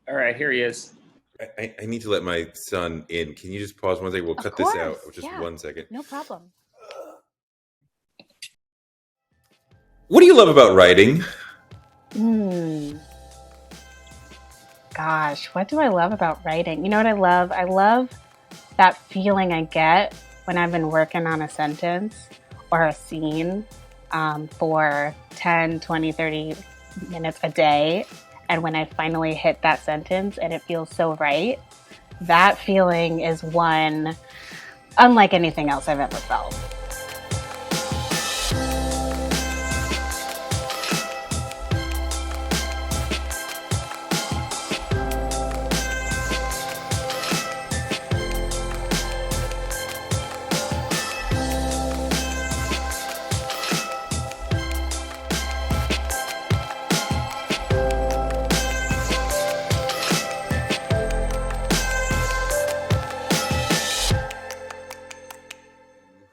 All right, here he is. I need to let my son in. Can you just pause one second? We'll Of cut this out. course. Just Yeah. 1 second. No problem. What do you love about writing? Gosh, what do I love about writing? You know what I love? I love that feeling I get when I've been working on a sentence or a scene for 10, 20, 30 minutes a day. And when I finally hit that sentence and it feels so right, that feeling is one unlike anything else I've ever felt.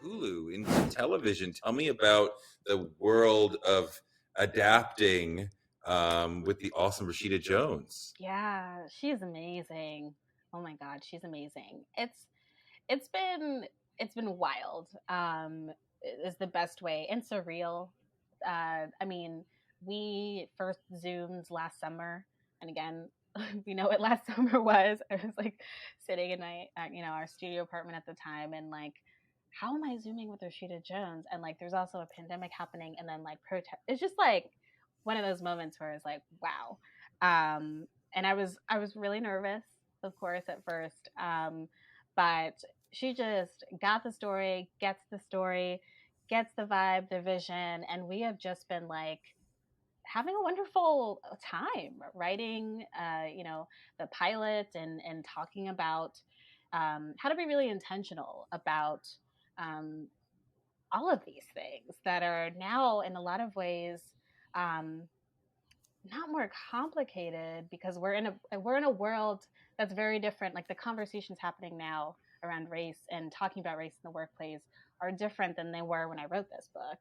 Hulu in television. Tell me about the world of adapting with the awesome Rashida Jones. Yeah, she's amazing. Oh my God, she's amazing. It's been wild. Is the best way, and surreal. I mean, we first zoomed last summer, and again, we know what last summer was. I was like sitting in our studio apartment at the time, and like, how am I zooming with Rashida Jones? And like, there's also a pandemic happening, and then like protest. It's just like one of those moments where it's like, wow. And I was really nervous, of course, at first. But she just got the story, gets the story, gets the vibe, the vision, and we have just been like having a wonderful time writing, the pilot and talking about how to be really intentional about um, all of these things that are now in a lot of ways um, not more complicated because we're in a world that's very different. Like the conversations happening now around race and talking about race in the workplace are different than they were when I wrote this book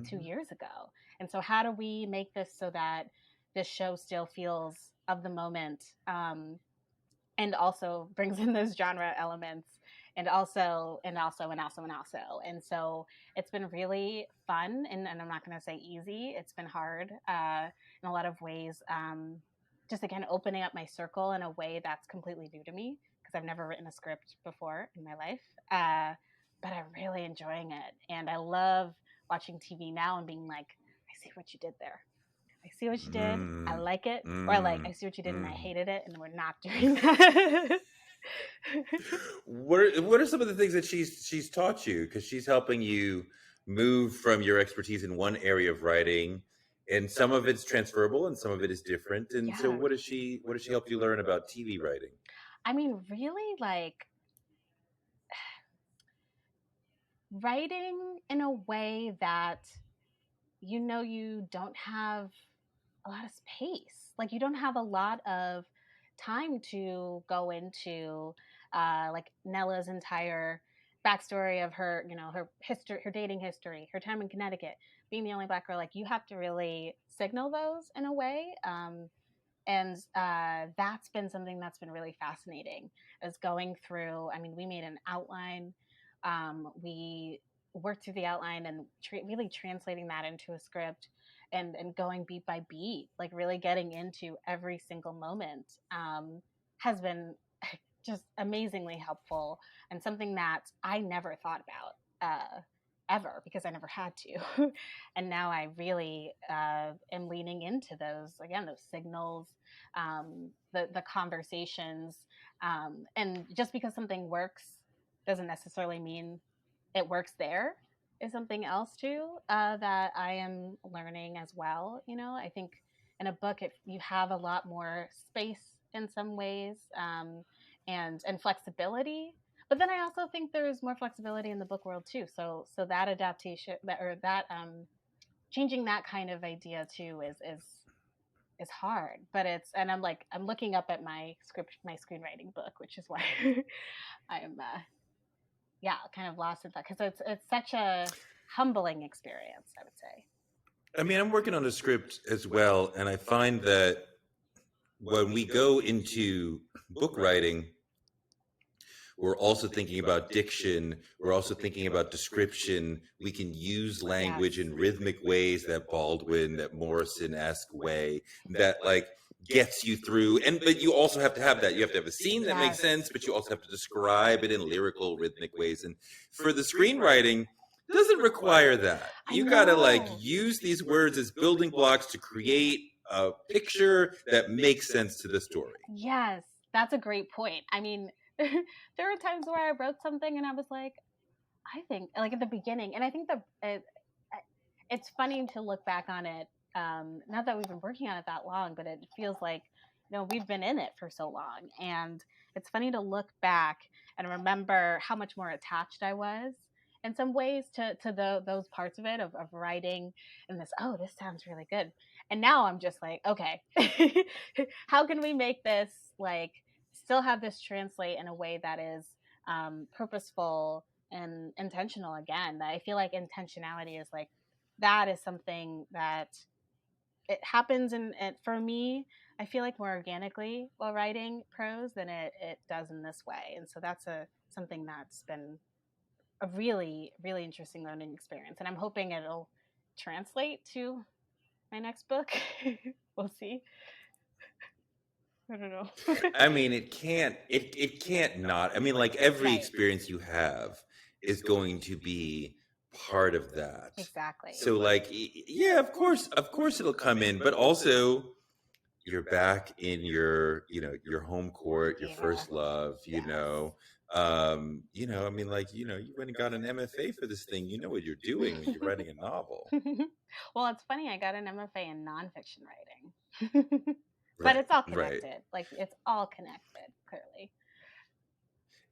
2 years ago. And so, how do we make this so that this show still feels of the moment, and also brings in those genre elements, and also. And so it's been really fun, and I'm not going to say easy. It's been hard in a lot of ways. Just again, opening up my circle in a way that's completely new to me because I've never written a script before in my life. But I'm really enjoying it. And I love watching TV now and being like, I see what you did there. I see what you did. I like it. Or like, I see what you did and I hated it, and we're not doing that. What are some of the things that she's taught you? Because she's helping you move from your expertise in one area of writing, and some of it's transferable and some of it is different. And so, Yeah. what does she help you learn about TV writing? I mean, really, like writing in a way that you don't have a lot of space. Like, you don't have a lot of time to go into like Nella's entire backstory of her, her history, her dating history, her time in Connecticut, being the only black girl. Like, you have to really signal those in a way. And That's been something that's been really fascinating, is going through. I mean, we made an outline. We worked through the outline and really translating that into a script, and going beat by beat, like really getting into every single moment, has been just amazingly helpful, and something that I never thought about ever, because I never had to. And now I really am leaning into those signals, the conversations, and just because something works doesn't necessarily mean it works there, is something else too, that I am learning as well. I think in a book, you have a lot more space in some ways, and flexibility. But then I also think there's more flexibility in the book world too. So that adaptation, that changing that kind of idea too is hard. But I'm looking up at my screenwriting book, which is why I'm kind of lost in that, because it's such a humbling experience, I would say. I mean, I'm working on a script as well, and I find that when we go into book writing, we're also thinking about diction. We're also thinking about description. We can use language Yes. in rhythmic ways, that Baldwin, that Morrison-esque way that like gets you through. And but you also have to have that. You have to have a scene that makes Yes. sense, but you also have to describe it in lyrical, rhythmic ways. And for the screenwriting, doesn't require that. I You gotta like know. use these words as building blocks to create a picture that makes sense to the story. Yes, that's a great point. I mean, there were times where I wrote something and I was like, I think, like at the beginning, and I think it's funny to look back on it. Not that we've been working on it that long, but it feels like, we've been in it for so long, and it's funny to look back and remember how much more attached I was in some ways to those parts of it of writing and this. Oh, this sounds really good, and now I'm just like, okay, how can we make this like still have this translate in a way that is purposeful and intentional again. I feel like intentionality is like that is something that it happens for me. I feel like more organically while writing prose than it does in this way, and so that's something that's been a really really interesting learning experience, and I'm hoping it'll translate to my next book. We'll see. I don't know. I mean, it can't not. I mean, like every Right. experience you have is going to be part of that. Exactly. So like yeah, of course it'll come in, but also you're back in your, your home court, your Yeah. first love, Yes. I mean, like, you went and got an MFA for this thing. You know what you're doing when you're writing a novel. Well, it's funny. I got an MFA in nonfiction writing, but Right, it's all right. connected. Like it's all connected, clearly.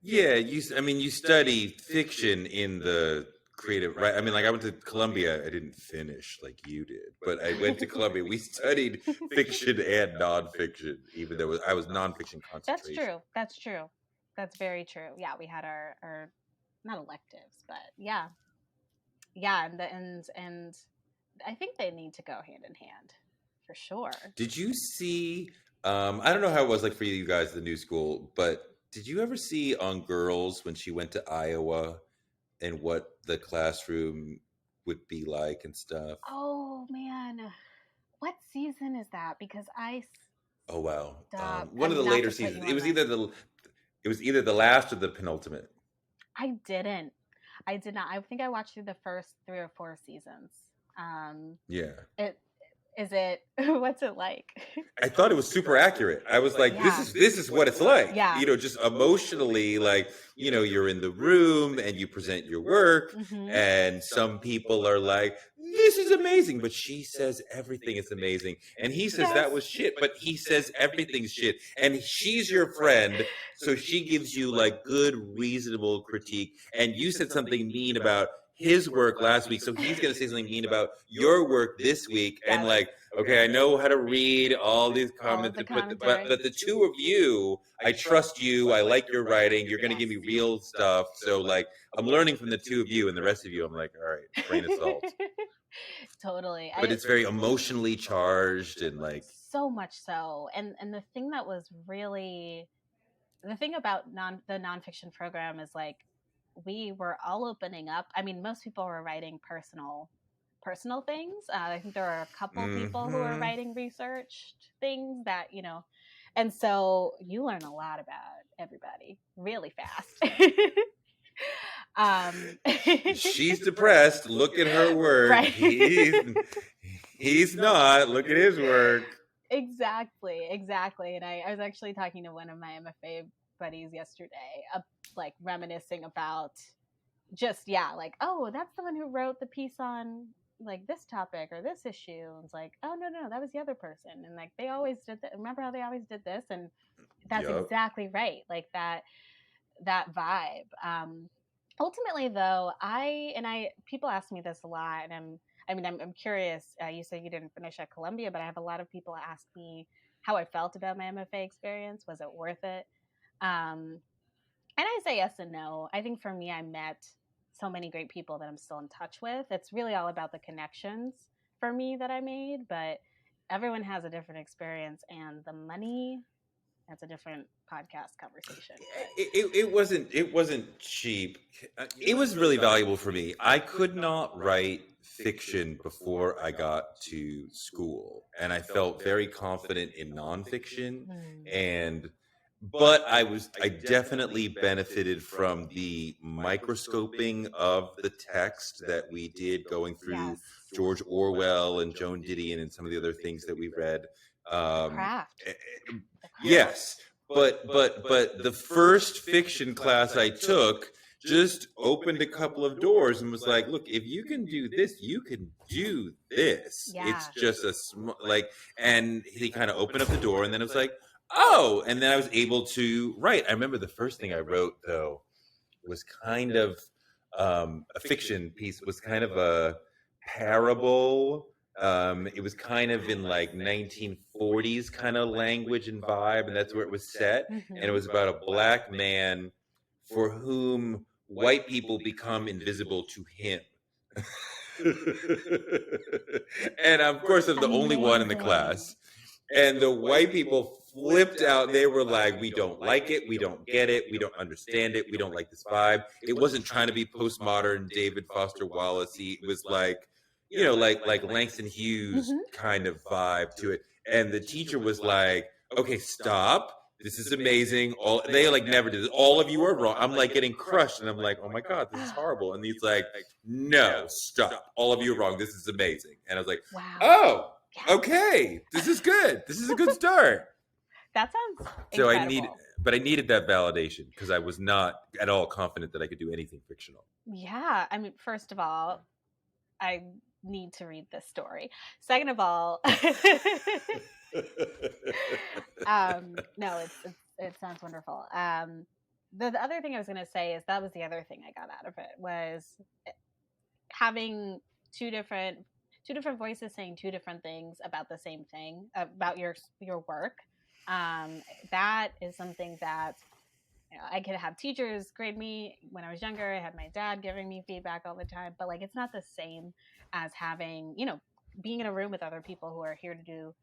Yeah, I mean, you study fiction in the creative, right? I mean, like I went to Columbia. I didn't finish like you did, but I went to Columbia. We studied fiction and nonfiction, even though I was nonfiction That's concentration. true. That's true. That's very true. Yeah, we had our not electives, but yeah, yeah, and I think they need to go hand in hand for sure. Did you see? I don't know how it was like for you guys, the new school, but did you ever see on Girls when she went to Iowa and what the classroom would be like and stuff? Oh man, what season is that? Because I Oh wow, stopped. I one of the mean, not later to put seasons. you It on was the. either the last or the penultimate. I didn't. I did not. I think I watched through the first 3 or 4 seasons. Um, Yeah. it is it. What's it like? I thought it was super accurate. I was like, Yeah. this is what it's like. Yeah. Just emotionally, like, you're in the room and you present your work, Mm-hmm. and some people are like, this is amazing, but she says everything is amazing. And he says that was shit, but he says everything's shit. And she's your friend, so she gives you like good, reasonable critique. And you said something mean about his work last week, so he's gonna say something mean about your work this week. And like, okay, I know how to read all these All of comments, the but the two of you, I trust you. I like your writing. You're going to give me real stuff. So like, I'm learning from the two of you, and the rest of you, I'm like, all right, grain of salt. Totally. But it's very emotionally charged and like, So much so, and the thing that was really the thing about the nonfiction program is like we were all opening up. I mean, most people were writing personal things. I think there were a couple people who were mm-hmm. writing research things that and so you learn a lot about everybody really fast. She's depressed. Look at her work. Right. He's not. Look at his work. Exactly. And I was actually talking to one of my MFA buddies yesterday, like reminiscing about just like, oh, that's the one who wrote the piece on like this topic or this issue. And it's like, oh no, that was the other person. And like they always did that. Remember how they always did this? And that's exactly right. Like that vibe. Ultimately though, people ask me this a lot, and I'm curious. You said you didn't finish at Columbia, but I have a lot of people ask me how I felt about my MFA experience. Was it worth it? And I say yes and no. I think for me, I met so many great people that I'm still in touch with. It's really all about the connections for me that I made. But everyone has a different experience, and the money, that's a different podcast conversation. But It wasn't cheap. It was really valuable for me. I could not write fiction before I got to school, and I felt very confident in nonfiction. And but I definitely benefited from the microscoping of the text that we did, going through yes, George Orwell and Joan Didion and some of the other things that we read. the Um, craft. eh, The craft. yes, but the first fiction class I took just opened a couple of doors and was like, look, if you can do this, you can do this. Yeah. It's just and he kind of opened up the door, and then it was like, oh, and then I was able to write. I remember the first thing I wrote, though, was kind of a fiction piece, was kind of a parable. It was kind of in like 1940s kind of language and vibe, and that's where it was set. Mhm. And it was about a black man for whom white people become invisible to him. And of course, I'm the only one in the class. And the white people flipped out. They were like, we don't like it. We don't get it. We don't understand it. We don't like this vibe. It wasn't trying to be postmodern David Foster Wallace-y. It was like, like Langston Hughes kind of vibe to it. And the teacher was like, okay, stop. This is amazing. They like never did this. All of you are wrong. I'm like getting crushed, and I'm like, oh my God, this is horrible. And he's like, no, stop. All of you are wrong. This is amazing. And I was like, Wow. oh, okay, this is good. This is a good start. That sounds So incredible. I needed that validation because I was not at all confident that I could do anything fictional. Yeah, I mean, first of all, I need to read this story. Second of all, no, it sounds wonderful. The other thing I was going to say is that was the other thing I got out of it was having two different voices saying two different things about the same thing about your work. That is something that I could have teachers grade me when I was younger. I had my dad giving me feedback all the time, but like it's not the same as having, being in a room with other people who are here to do,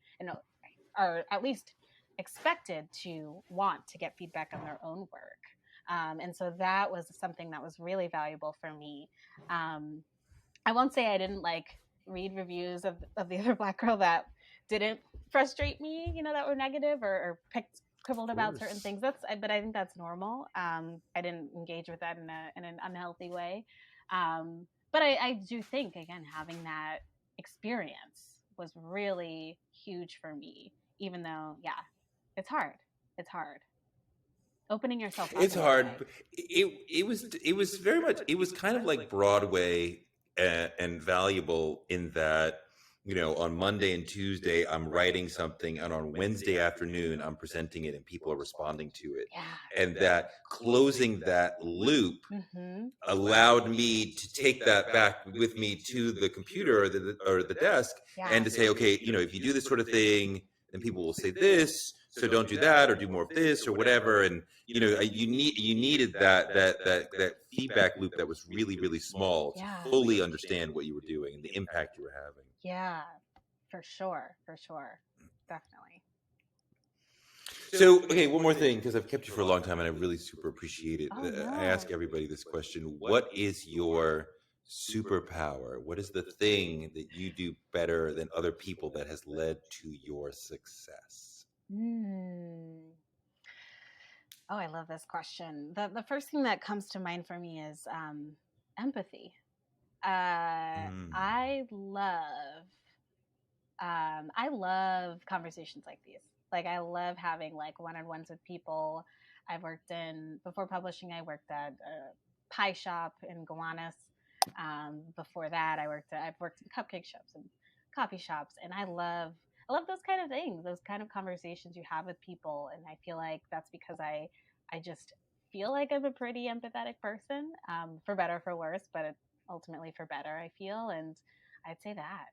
are at least expected to want to get feedback on their own work. And so that was something that was really valuable for me. I won't say I didn't like read reviews of the other Black girl that didn't frustrate me, that were negative or quibbled about certain things. But I think that's normal. I didn't engage with that in an unhealthy way. But I do think, again, having that experience was really huge for me, even though, yeah, it's hard. It's hard. Opening yourself up. It's hard. It was very much, it was kind of like Broadway and valuable in that, on Monday and Tuesday, I'm writing something, and on Wednesday afternoon, I'm presenting it, and people are responding to it. Yeah. And that closing that loop allowed me to take that back with me to the computer or the desk, and to say, okay, if you do this sort of thing, then people will say this, so don't do that, or do more of this, or whatever. And you needed that feedback loop that was really, really small to fully understand what you were doing and the impact you were having. Yeah, for sure, definitely. So, okay, one more thing, because I've kept you for a long time and I really super appreciate it. Oh, no. I ask everybody this question: what is your superpower? What is the thing that you do better than other people that has led to your success? Oh, I love this question. The first thing that comes to mind for me is empathy. I love conversations like these. Like I love having like one-on-ones with people. Before publishing, I worked at a pie shop in Gowanus. Before that, I've worked in cupcake shops and coffee shops, and I love those kind of things, those kind of conversations you have with people. And I feel like that's because I just feel like I'm a pretty empathetic person, for better or for worse, but ultimately for better, I feel. And I'd say that.